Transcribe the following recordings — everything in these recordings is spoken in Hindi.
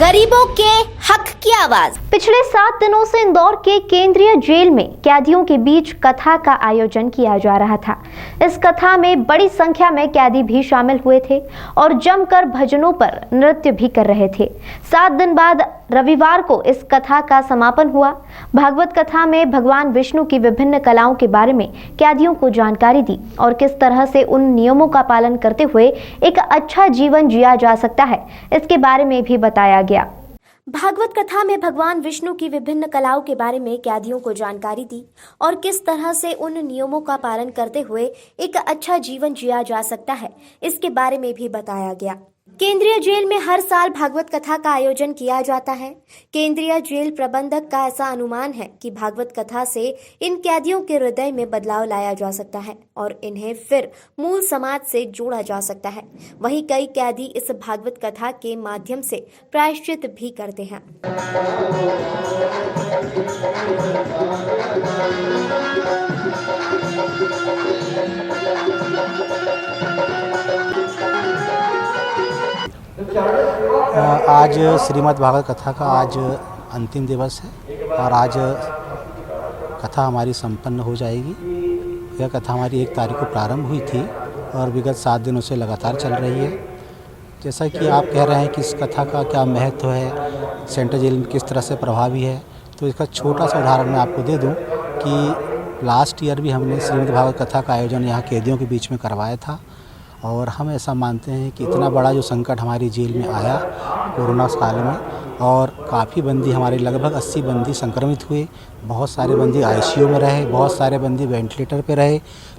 गरीबों के हक की आवाज। पिछले 7 दिनों से इंदौर के केंद्रीय जेल में कैदियों के बीच कथा का आयोजन किया जा रहा था। इस कथा में बड़ी संख्या में कैदी भी शामिल हुए थे और जमकर भजनों पर नृत्य भी कर रहे थे। 7 दिन बाद रविवार को इस कथा का समापन हुआ। भागवत कथा में भगवान विष्णु की विभिन्न कलाओं के बारे में कैदियों को जानकारी दी और किस तरह से उन नियमों का पालन करते हुए एक अच्छा जीवन जिया जा सकता है, इसके बारे में भी बताया गया। भागवत कथा में भगवान विष्णु की विभिन्न कलाओं के बारे में कैदियों को जानकारी दी और किस तरह से उन नियमों का पालन करते हुए एक अच्छा जीवन जिया जा सकता है, इसके बारे में भी बताया गया। केंद्रीय जेल में हर साल भागवत कथा का आयोजन किया जाता है। केंद्रीय जेल प्रबंधक का ऐसा अनुमान है कि भागवत कथा से इन कैदियों के हृदय में बदलाव लाया जा सकता है और इन्हें फिर मूल समाज से जोड़ा जा सकता है। वहीं कई कैदी इस भागवत कथा के माध्यम से प्रायश्चित भी करते हैं। आज श्रीमद् भागवत कथा का आज अंतिम दिवस है और आज कथा हमारी संपन्न हो जाएगी। यह कथा हमारी 1 तारीख को प्रारंभ हुई थी और विगत 7 दिनों से लगातार चल रही है। जैसा कि आप कह रहे हैं कि इस कथा का क्या महत्व है, सेंट्रल जेल में किस तरह से प्रभावी है, तो इसका छोटा सा उदाहरण मैं आपको दे दूं कि लास्ट ईयर भी हमने श्रीमद् भागवत कथा का आयोजन यहाँ कैदियों के बीच में करवाया था और हम ऐसा मानते हैं कि इतना बड़ा जो संकट हमारी जेल में आया कोरोना काल में और काफ़ी बंदी हमारे लगभग 80 बंदी संक्रमित हुए, बहुत सारे बंदी आईसीयू में रहे, बहुत सारे बंदी वेंटिलेटर पे रहे,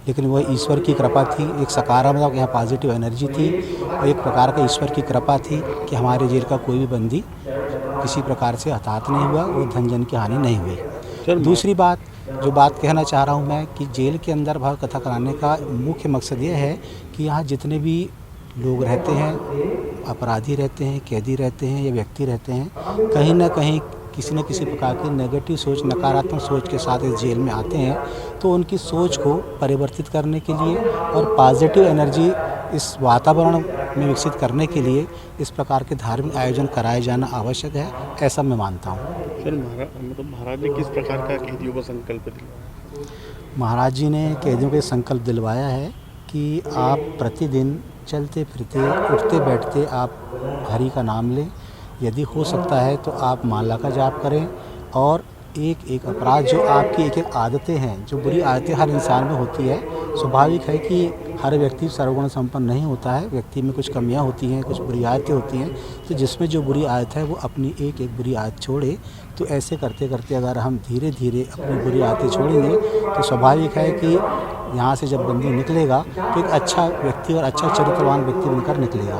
लेकिन वह ईश्वर की कृपा थी, एक सकारात्मक यहाँ पॉजिटिव एनर्जी थी और एक प्रकार का ईश्वर की कृपा थी कि हमारे जेल का कोई भी बंदी किसी प्रकार से हताहत नहीं हुआ और धन जन की हानि नहीं हुई। दूसरी बात जो बात कहना चाह रहा हूँ मैं कि जेल के अंदर भागवत कथा कराने का मुख्य मकसद ये है कि यहाँ जितने भी लोग रहते हैं, अपराधी रहते हैं, कैदी रहते हैं या व्यक्ति रहते हैं, कहीं ना कहीं किसी न किसी प्रकार की नेगेटिव सोच, नकारात्मक सोच के साथ इस जेल में आते हैं, तो उनकी सोच को परिवर्तित करने के लिए और पॉजिटिव एनर्जी इस वातावरण में विकसित करने के लिए इस प्रकार के धार्मिक आयोजन कराए जाना आवश्यक है, ऐसा मैं मानता हूँ। सर, महाराज ने किस प्रकार का कैदियों को संकल्प दिया? महाराज जी ने कैदियों को संकल्प दिलवाया है कि आप प्रतिदिन चलते फिरते, उठते बैठते आप हरि का नाम लें, यदि हो सकता है तो आप माला का जाप करें और एक अपराध जो आपकी एक आदतें हैं, जो बुरी आदतें हर इंसान में होती है, स्वाभाविक है कि हर व्यक्ति सर्वगुण संपन्न नहीं होता है, व्यक्ति में कुछ कमियां होती हैं, कुछ बुरी आदतें होती हैं, तो जिसमें जो बुरी आदत है वो अपनी एक बुरी आदत छोड़े। तो ऐसे करते करते अगर हम धीरे धीरे अपनी बुरी आदतें छोड़ेंगे तो स्वाभाविक है कि यहाँ से जब बंदी निकलेगा तो एक अच्छा व्यक्ति और अच्छा चरित्रवान व्यक्ति बनकर निकलेगा।